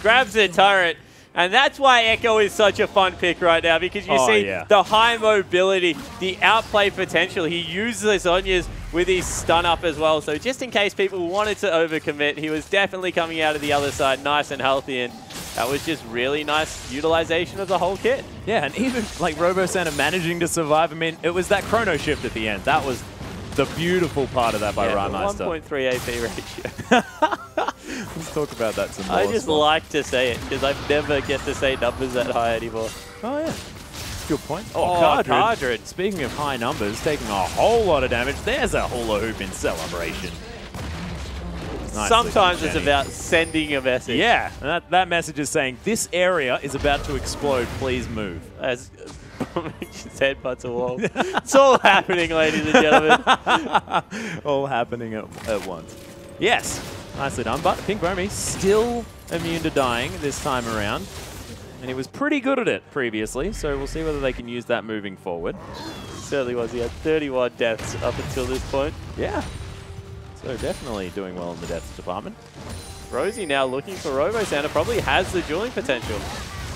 grabs the turret. And that's why Echo is such a fun pick right now, because you see the high mobility, the outplay potential. He uses his Onyas with his stun up as well. So just in case people wanted to overcommit, he was definitely coming out of the other side nice and healthy. And that was just really nice utilization of the whole kit. Yeah, and even like Robo Santa managing to survive. I mean, it was that chrono shift at the end. That was the beautiful part of that by Rymeister. 1.3 AP ratio. Let's talk about that some more. I just like to say it because I never get to say numbers that high anymore. Oh, yeah. Good point. Oh, Cardred. Speaking of high numbers, taking a whole lot of damage. There's a hula hoop in celebration. Sometimes it's about sending a message. Yeah, and that message is saying, this area is about to explode, please move. As just headbutts a wall. It's all happening, ladies and gentlemen. All happening at once. Yes, nicely done, but Pink Bomey still immune to dying this time around. And he was pretty good at it previously, so we'll see whether they can use that moving forward. Certainly was. He had 31 deaths up until this point. Yeah. So definitely doing well in the deaths department. Rosie now looking for Robo Santa, probably has the dueling potential.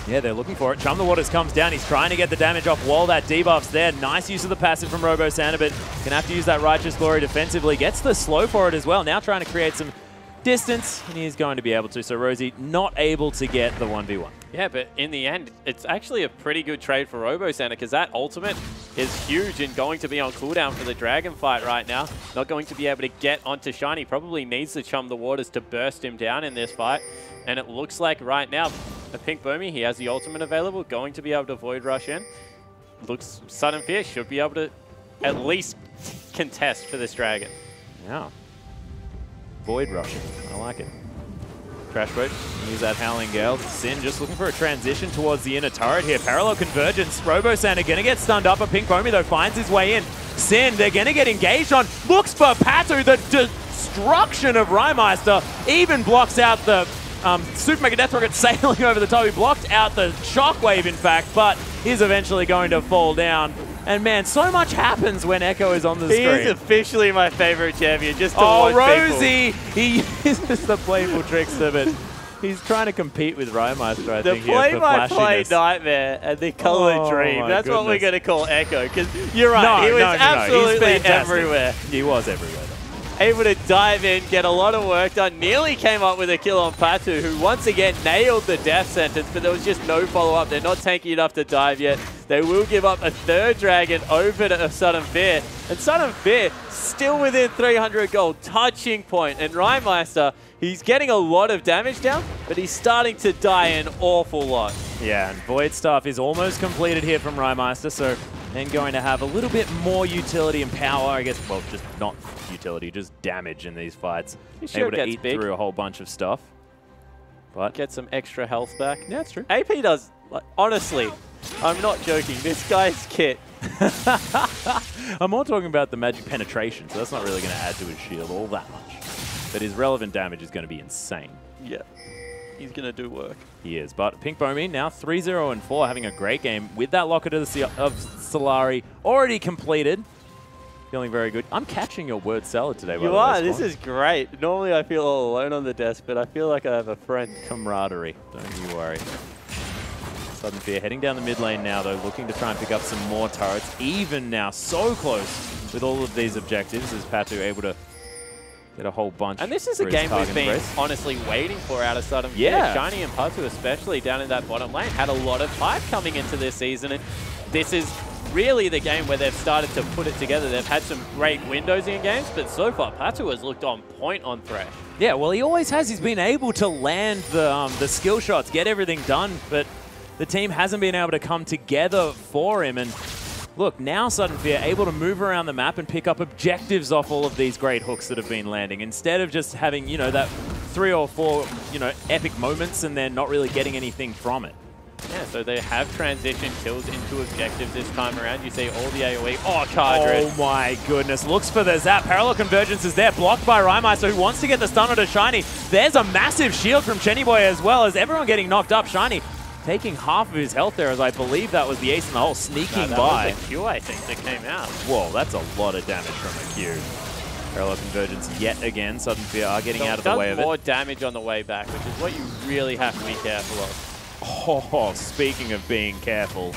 Yeah, they're looking for it. Chum the Waters comes down. He's trying to get the damage off while that debuff's there. Nice use of the passive from Robo Santa, but going to have to use that Righteous Glory defensively. Gets the slow for it as well. Now trying to create some distance, and he's going to be able to. So Rosie not able to get the 1v1. Yeah, but in the end, it's actually a pretty good trade for Robo Santa because that ultimate is huge and going to be on cooldown for the Dragon fight right now. Not going to be able to get onto Shiny. Probably needs to Chum the Waters to burst him down in this fight. And it looks like right now, a Pink Bomey, he has the ultimate available, going to be able to Void Rush in. Looks Sudden Fear should be able to at least contest for this Dragon. Yeah. Void Rushing. I like it. Crash Boat, use that Howling Gale. Sin just looking for a transition towards the inner turret here. Parallel Convergence. Robo Santa going to get stunned up. A Pink Bomey, though, finds his way in. Sin, they're going to get engaged on. Looks for Patu. The destruction of Rymeister even blocks out the Super Mega Death Rocket sailing over the top. He blocked out the Shockwave, in fact, but is eventually going to fall down. And man, so much happens when Echo is on the screen. He is officially my favorite champion, just to watch Rosie! He uses the playful trickster, but he's trying to compete with Rymeister, I think, here for play-by-play nightmare and the color dream. That's what we're going to call Echo, because you're right, he was absolutely everywhere. He was everywhere. Able to dive in, get a lot of work done. Nearly came up with a kill on Patu, who once again nailed the death sentence, but there was just no follow-up. They're not tanky enough to dive yet. They will give up a third Dragon over to Sudden Fear. And Sudden Fear still within 300 gold, touching point. And Rymeister, he's getting a lot of damage down, but he's starting to die an awful lot. Yeah, and Void Staff is almost completed here from Rymeister, so then going to have a little bit more utility and power, I guess. Well, just not utility, just damage in these fights. Sure able to eat through a whole bunch of stuff. But get some extra health back. Yeah, that's true. AP does, like, honestly, I'm not joking. This guy's kit. I'm more talking about the magic penetration, so that's not really going to add to his shield all that much. But his relevant damage is going to be insane. Yeah. He's going to do work. He is. But Pink Bomey now 3-0-4, having a great game with that Locket of Solari already completed. Feeling very good. I'm catching your word salad today, by the way. You are. This is great. Normally I feel all alone on the desk, but I feel like I have a friend. Camaraderie. Don't you worry. Sudden Fear heading down the mid lane now, though, looking to try and pick up some more turrets. Even now, so close with all of these objectives, is Patu able to get a whole bunch. And this is a game we've been honestly waiting for out of Sudden Fear. Yeah. Shiny and Patu, especially down in that bottom lane, had a lot of hype coming into this season. And this is really the game where they've started to put it together. They've had some great windows in games, but so far Patu has looked on point on Thresh. Yeah, well, he always has. He's been able to land the skill shots, get everything done, but the team hasn't been able to come together for him. And look, now Sudden Fear able to move around the map and pick up objectives off all of these great hooks that have been landing, instead of just having, you know, that 3 or 4, you know, epic moments and then not really getting anything from it. Yeah, so they have transitioned kills into objectives this time around. You see all the AoE. Oh, Cardred. Oh my goodness. Looks for the zap. Parallel Convergence is there, blocked by Rymeister, who wants to get the stun onto Shiny. There's a massive shield from Chennyboy as well, as everyone getting knocked up. Shiny taking half of his health there, as I believe that was the ace in the hole, sneaking that by. was a Q, I think, that came out. Whoa, that's a lot of damage from a Q. Parallel Convergence yet again. Sudden Fear are getting out of the way of it. More damage on the way back, which is what you really have to be careful of. Oh, speaking of being careful,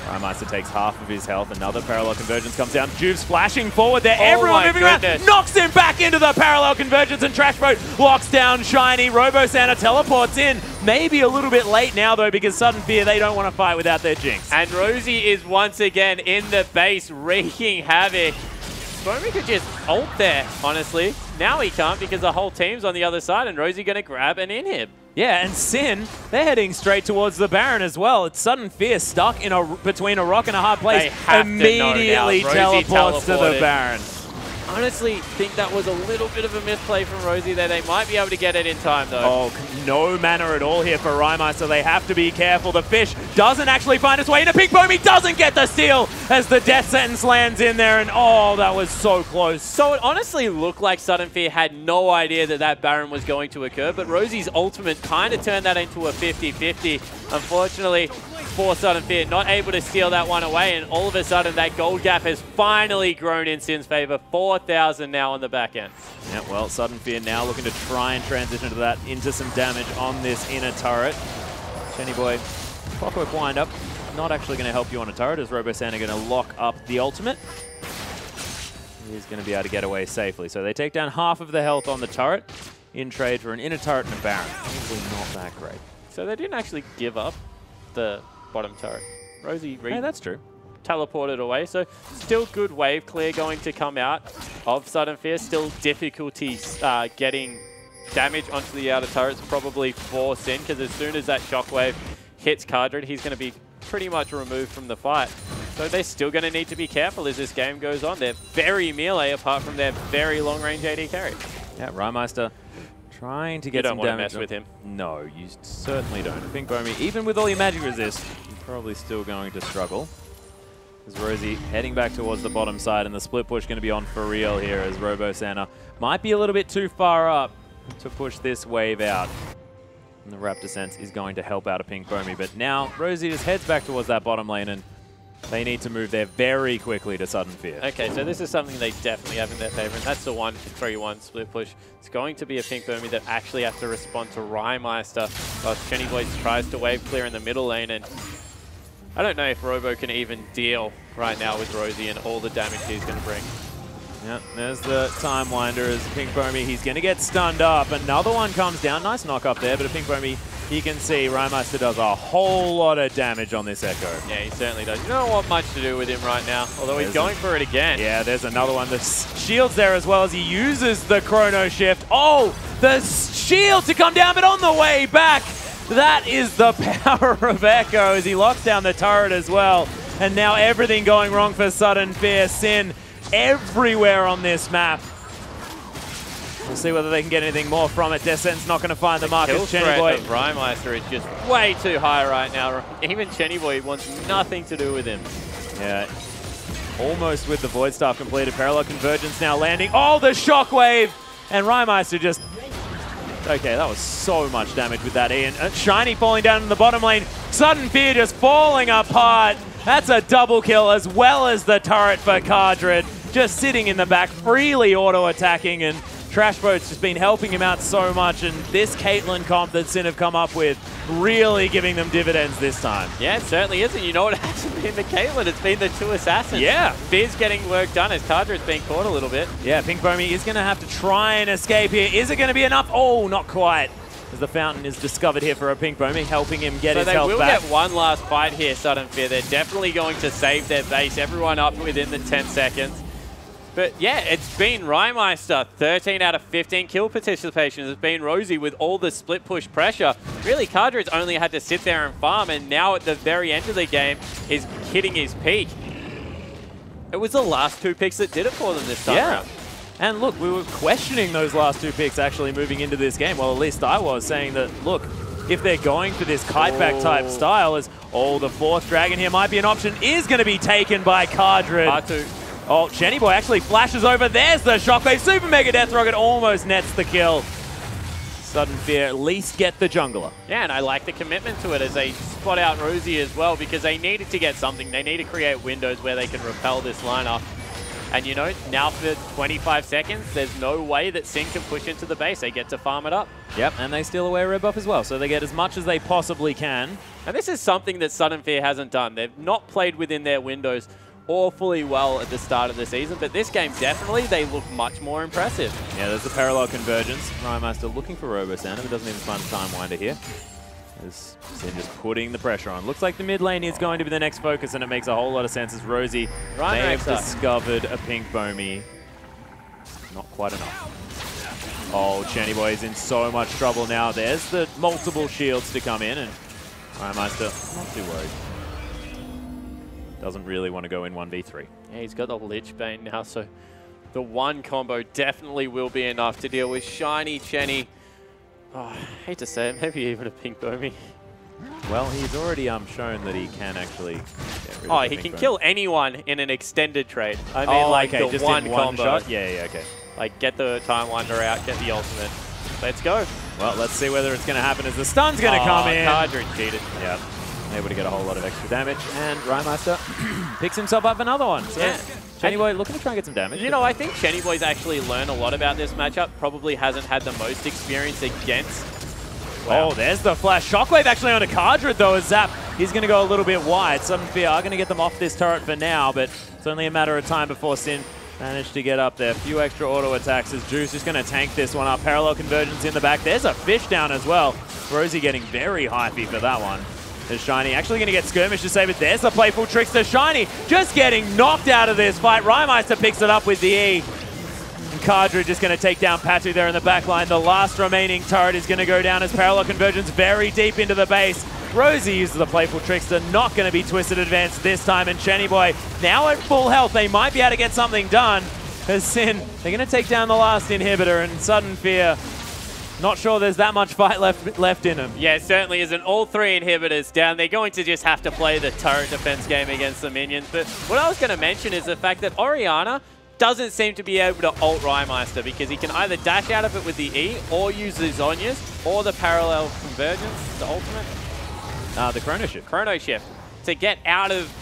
Rymeister takes half of his health. Another Parallel Convergence comes down. Juve's flashing forward there. Everyone moving around. Knocks him back into the Parallel Convergence, and Trashboat locks down Shiny. Robo-Santa teleports in. Maybe a little bit late now, though, because Sudden Fear, they don't want to fight without their Jinx. And Rosie is once again in the base, wreaking havoc. Foamy could just ult there, honestly. Now he can't because the whole team's on the other side, and Rosie going to grab an inhib. Yeah, and Sin, they're heading straight towards the Baron as well. It's Sudden Fear stuck in between a rock and a hard place. Immediately teleports to the Baron. Honestly, think that was a little bit of a misplay from Rosie there. They might be able to get it in time, though. Oh, no mana at all here for Rymeister, so they have to be careful. The fish doesn't actually find its way into Pink Foamy, doesn't get the steal as the death sentence lands in there, and oh, that was so close. So it honestly looked like Sudden Fear had no idea that that Baron was going to occur, but Rosie's ultimate kind of turned that into a 50-50. Unfortunately, for Sudden Fear, not able to steal that one away, and all of a sudden that gold gap has finally grown in Sin's favor. 4,000 now on the back end. Yeah, well, Sudden Fear now looking to try and transition to that into some damage on this inner turret. Chennyboy, Clockwork Wind Up, not actually going to help you on a turret, as Robo-Santa going to lock up the ultimate. He's going to be able to get away safely. So they take down half of the health on the turret in trade for an inner turret and a Baron. Probably not that great. So they didn't actually give up the bottom turret. Rosie yeah, that's true. Teleported away, so still good wave clear going to come out of Sudden Fear. Still difficulties getting damage onto the outer turrets, probably for Sin, because as soon as that shockwave hits Cardred, he's going to be pretty much removed from the fight. So they're still going to need to be careful as this game goes on. They're very melee apart from their very long-range AD carry. Yeah, Rymeister trying to get some damage. You don't want to mess with him. No, you certainly don't. Pink Foamy, even with all your magic resist, you're probably still going to struggle. As Rosie heading back towards the bottom side, and the split push going to be on for real here, as Robo-Santa might be a little bit too far up to push this wave out. And the Raptor Sense is going to help out a Pink Foamy, but now Rosie just heads back towards that bottom lane, and they need to move there very quickly to Sudden Fear. Okay, so this is something they definitely have in their favor, and that's the 1-3-1 split push. It's going to be a Pink Foamy that actually have to respond to Rymeister, while Chennyboy tries to wave clear in the middle lane, and I don't know if Robo can even deal right now with Rosie and all the damage he's going to bring. Yeah, there's the Time Winder as Pink Foamy. He's going to get stunned up. Another one comes down. Nice knock up there, but a Pink Foamy, you can see Rymeister does a whole lot of damage on this Echo. Yeah, he certainly does. You don't want much to do with him right now, although he's going for it again. Yeah, there's another one. The shield's there as well as he uses the Chrono Shift. Oh, the shield to come down, but on the way back, that is the power of Echo as he locks down the turret as well. And now everything going wrong for Sudden Fear. Sin everywhere on this map. We'll see whether they can get anything more from it. Descent's not going to find the mark. Kill threat of Rymeister is just way too high right now. Even Chennyboy wants nothing to do with him. Yeah, almost with the Void Staff completed. Parallel Convergence now landing. Oh, the Shockwave! And Rymeister just... Okay, that was so much damage with that Ian. Shiny falling down in the bottom lane. Sudden Fear just falling apart. That's a double kill as well as the turret for Cardred. Just sitting in the back, freely auto-attacking, and Trashboat's just been helping him out so much, and this Caitlyn comp that Sin have come up with really giving them dividends this time. Yeah, it certainly is, and you know what, it hasn't been the Caitlyn, it's been the two assassins. Yeah. Fear's getting work done as Cardred's being caught a little bit. Yeah, Pink Foamy is going to have to try and escape here. Is it going to be enough? Oh, not quite. As the fountain is discovered here for a Pink Foamy, helping him get his health back. So they will get one last fight here, Sudden Fear. They're definitely going to save their base, everyone up within the 10 seconds. But yeah, it's been Rymeister, 13 out of 15 kill participations. It's been Rosie with all the split push pressure. Really, Cardred's only had to sit there and farm, and now at the very end of the game is hitting his peak. It was the last two picks that did it for them this time around. And look, we were questioning those last two picks actually moving into this game. Well, at least I was saying that, look, if they're going for this kite-back type style. As the fourth dragon here might be an option, is going to be taken by Cardred. R2. Oh, Chenny Boy actually flashes over. There's the Shockwave. Super Mega Death Rocket almost nets the kill. Sudden Fear at least get the jungler. Yeah, and I like the commitment to it as they spot out Rosie as well, because they needed to get something. They need to create windows where they can repel this lineup. And you know, now for 25 seconds, there's no way that Sin can push into the base. They get to farm it up. Yep, and they steal away a red buff as well, so they get as much as they possibly can. And this is something that Sudden Fear hasn't done. They've not played within their windows awfully well at the start of the season, but this game definitely, they look much more impressive. Yeah, there's the parallel convergence. Rymeister looking for Robo-Sander, but doesn't even find the Time Winder here. As Sin just putting the pressure on. Looks like the mid lane is going to be the next focus, and it makes a whole lot of sense as Rosie may have discovered a pink Bomi. Not quite enough. Oh, Chenny Boy is in so much trouble now. There's the multiple shields to come in, and Rymeister not too worried. Doesn't really want to go in 1v3. Yeah, he's got the Lich Bane now, so the one combo definitely will be enough to deal with Shiny Chenny. Oh, I hate to say it, maybe even a pink Bomi. Well, he's already shown that he can actually get rid Oh, of the he pink can Bomi. kill anyone in an extended trade. I mean, like okay, the just one in one combo. shot? Yeah, okay. Like, get the Time Winder out, get the ultimate. Let's go. Well, let's see whether it's going to happen as the stun's going to come in. Cardred cheated. Yeah. Able to get a whole lot of extra damage, and Rymeister picks himself up another one. So Yeah. Chenny Boy looking to try and get some damage. You know, I think Chenny Boy's actually learned a lot about this matchup. Probably hasn't had the most experience against. Oh, there's the flash. Shockwave actually on a Cardred though, as Zap is going to go a little bit wide. Sudden Fear are going to get them off this turret for now, but it's only a matter of time before Sin managed to get up there. A few extra auto attacks as Juice is going to tank this one up. Parallel convergence in the back. There's a fish down as well. Rosie getting very hypey for that one. There's Shiny actually going to get Skirmish to save it. There's the playful Trickster. Shiny just getting knocked out of this fight. Rymeister picks it up with the E. And Cardred just going to take down Patu there in the back line. The last remaining turret is going to go down as Parallel Convergence very deep into the base. Rosie uses the playful Trickster. Not going to be Twisted Advance this time. And Chenny Boy now at full health. They might be able to get something done. As Sin, they're going to take down the last inhibitor, and Sudden Fear, not sure there's that much fight left in them. Yeah, it certainly isn't. All three inhibitors down. They're going to just have to play the turret defense game against the minions. But what I was going to mention is the fact that Orianna doesn't seem to be able to ult Rymeister, because he can either dash out of it with the E or use the Zhonya's or the parallel convergence, the ultimate. The Chrono Shift. Chrono Shift to get out of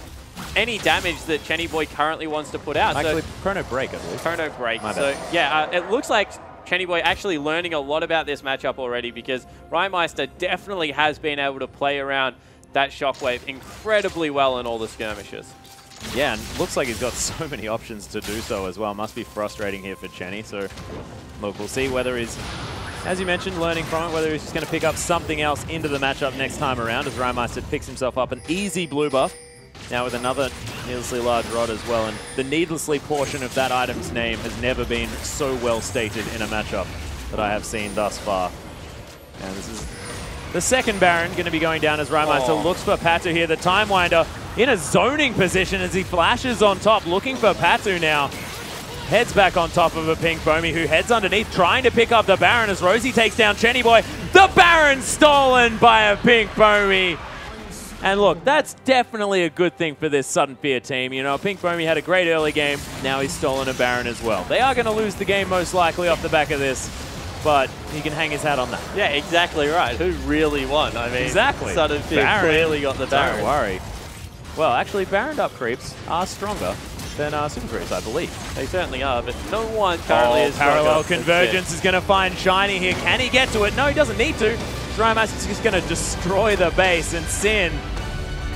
any damage that Chenny Boy currently wants to put out. Actually, so, Chrono Break, I believe. Chrono Break. My So, bad. yeah, it looks like Chenny Boy actually learning a lot about this matchup already, because Rymeister definitely has been able to play around that Shockwave incredibly well in all the skirmishes. Yeah, and looks like he's got so many options to do so as well. Must be frustrating here for Chenny. So, look, we'll see whether he's, as you mentioned, learning from it, whether he's just going to pick up something else into the matchup next time around, as Rymeister picks himself up an easy blue buff. Now with another needlessly large rod as well, and the needlessly portion of that item's name has never been so well stated in a matchup that I have seen thus far. And this is the second Baron going to be going down as Rymeister looks for Patu here. The Time Winder in a zoning position as he flashes on top, looking for Patu now. Heads back on top of a pink Bomi, who heads underneath, trying to pick up the Baron as Rosie takes down Chenny Boy. The Baron stolen by a pink Bomi. And look, that's definitely a good thing for this Sudden Fear team. You know, Pink Bomi had a great early game. Now he's stolen a Baron as well. They are going to lose the game most likely off the back of this, but he can hang his hat on that. Yeah, exactly right. Who really won? I mean, exactly. Sudden Fear Baron clearly got the Baron. Don't worry. Well, actually, Baron up creeps are stronger than Super Creeps, I believe. They certainly are, but no one currently is Parallel Convergence is going to find Shiny here. Can he get to it? No, he doesn't need to. Rymeister's just going to destroy the base, and Sin,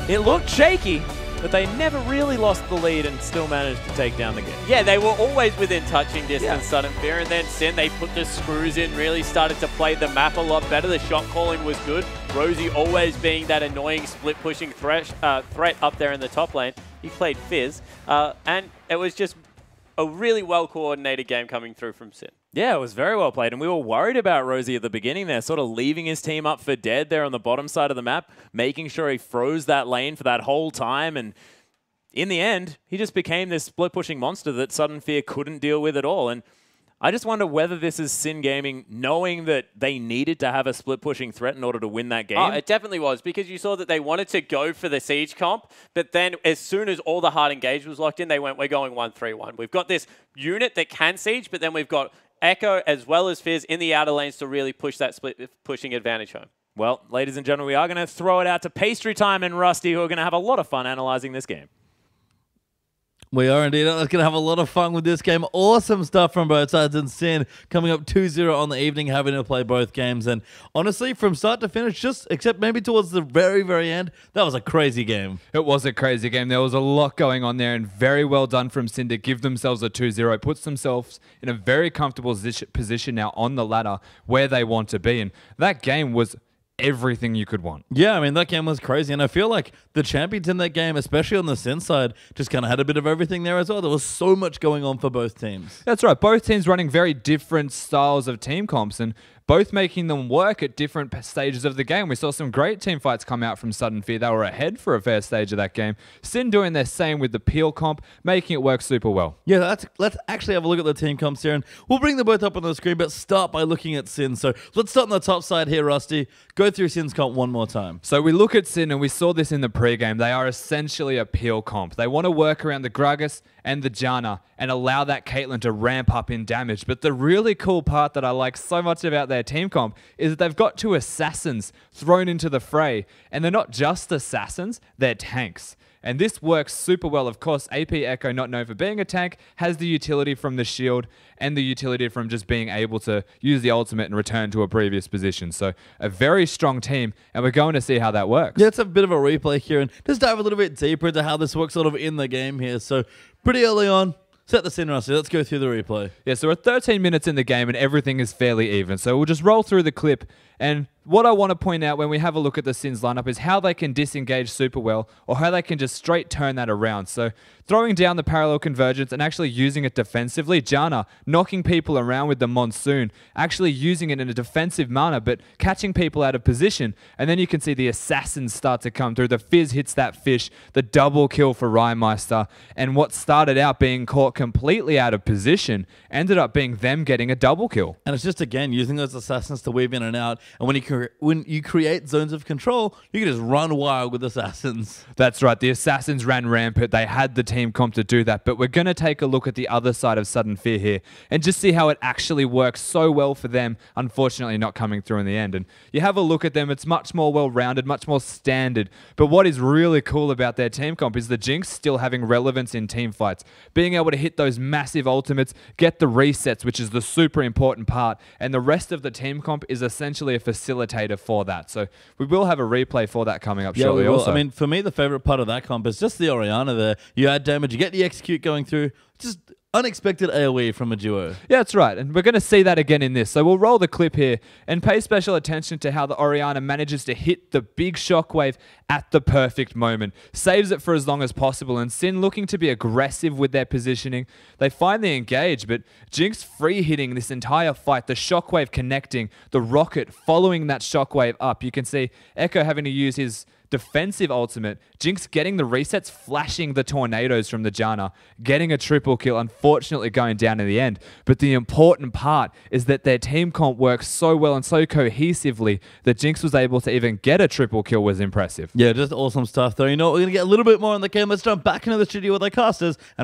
it looked shaky, but they never really lost the lead and still managed to take down the game. Yeah, they were always within touching distance, Sudden Fear, and then Sin, they put the screws in, really started to play the map a lot better. The shot calling was good. Rosie always being that annoying split-pushing threat up there in the top lane. He played Fizz, and it was just a really well-coordinated game coming through from Sin. Yeah, it was very well played, and we were worried about Rosie at the beginning there, sort of leaving his team up for dead there on the bottom side of the map, making sure he froze that lane for that whole time, and in the end, he just became this split-pushing monster that Sudden Fear couldn't deal with at all. And I just wonder whether this is Sin Gaming knowing that they needed to have a split-pushing threat in order to win that game. Oh, it definitely was, because you saw that they wanted to go for the Siege comp, but then as soon as all the hard engage was locked in, they went, we're going 1-3-1. We've got this unit that can Siege, but then we've got Echo as well as Fizz in the outer lanes to really push that split-pushing advantage home. Well, ladies and gentlemen, we are going to throw it out to Pastry Time and Rusty, who are going to have a lot of fun analyzing this game. We are indeed. We're going to have a lot of fun with this game. Awesome stuff from both sides. And Sin coming up 2-0 on the evening, having to play both games. And honestly, from start to finish, except maybe towards the very, very end, that was a crazy game. It was a crazy game. There was a lot going on there, and very well done from Sin to give themselves a 2-0. It puts themselves in a very comfortable position now on the ladder where they want to be. And that game was everything you could want. Yeah, I mean, that game was crazy. And I feel like the champions in that game, especially on the Sin side, just kind of had a bit of everything there as well. There was so much going on for both teams. That's right. Both teams running very different styles of team comps, and both making them work at different stages of the game. We saw some great team fights come out from Sudden Fear. They were ahead for a fair stage of that game. Sin doing their same with the Peel comp, making it work super well. Yeah, let's actually have a look at the team comps here, and we'll bring them both up on the screen, but start by looking at Sin. So let's start on the top side here, Rusty. Go through Sin's comp one more time. So we look at Sin, and we saw this in the pregame. They are essentially a Peel comp. They want to work around the Gragas and the Janna and allow that Caitlyn to ramp up in damage. But the really cool part that I like so much about their team comp is that they've got two assassins thrown into the fray. And they're not just assassins, they're tanks. And this works super well. Of course, AP Echo, not known for being a tank, has the utility from the shield and the utility from just being able to use the ultimate and return to a previous position. So a very strong team, and we're going to see how that works. Yeah, let's have a bit of a replay here and just dive a little bit deeper into how this works sort of in the game here. So pretty early on, set the scene, Rusty. Let's go through the replay. Yeah, so we're 13 minutes in the game and everything is fairly even. So we'll just roll through the clip. And what I want to point out when we have a look at the Sins lineup is how they can disengage super well, or how they can just straight turn that around. So throwing down the parallel convergence and actually using it defensively. Janna knocking people around with the Monsoon, actually using it in a defensive manner, but catching people out of position. And then you can see the assassins start to come through. The Fizz hits that fish, the double kill for Rhymeister. And what started out being caught completely out of position ended up being them getting a double kill. And it's just, again, using those assassins to weave in and out. And when you create zones of control, you can just run wild with assassins. That's right. The assassins ran rampant. They had the team comp to do that. But we're going to take a look at the other side of Sudden Fear here and just see how it actually works so well for them, unfortunately not coming through in the end. And you have a look at them. It's much more well-rounded, much more standard. But what is really cool about their team comp is the Jinx still having relevance in team fights. Being able to hit those massive ultimates, get the resets, which is the super important part. And the rest of the team comp is essentially a facilitator for that. So we will have a replay for that coming up shortly also. I mean, for me, the favorite part of that comp is just the Orianna there. You add damage, you get the execute going through, just unexpected AoE from a duo. Yeah, that's right. And we're going to see that again in this. So we'll roll the clip here and pay special attention to how the Orianna manages to hit the big shockwave at the perfect moment. Saves it for as long as possible. And Sin looking to be aggressive with their positioning. They finally engage, but Jinx free hitting this entire fight. The shockwave connecting, the rocket following that shockwave up. You can see Echo having to use his defensive ultimate, Jinx getting the resets, flashing the tornadoes from the Janna, getting a triple kill, unfortunately going down in the end. But the important part is that their team comp works so well and so cohesively that Jinx was able to even get a triple kill was impressive. Yeah, just awesome stuff though. You know what, we're going to get a little bit more on the game. Let's jump back into the studio with our casters and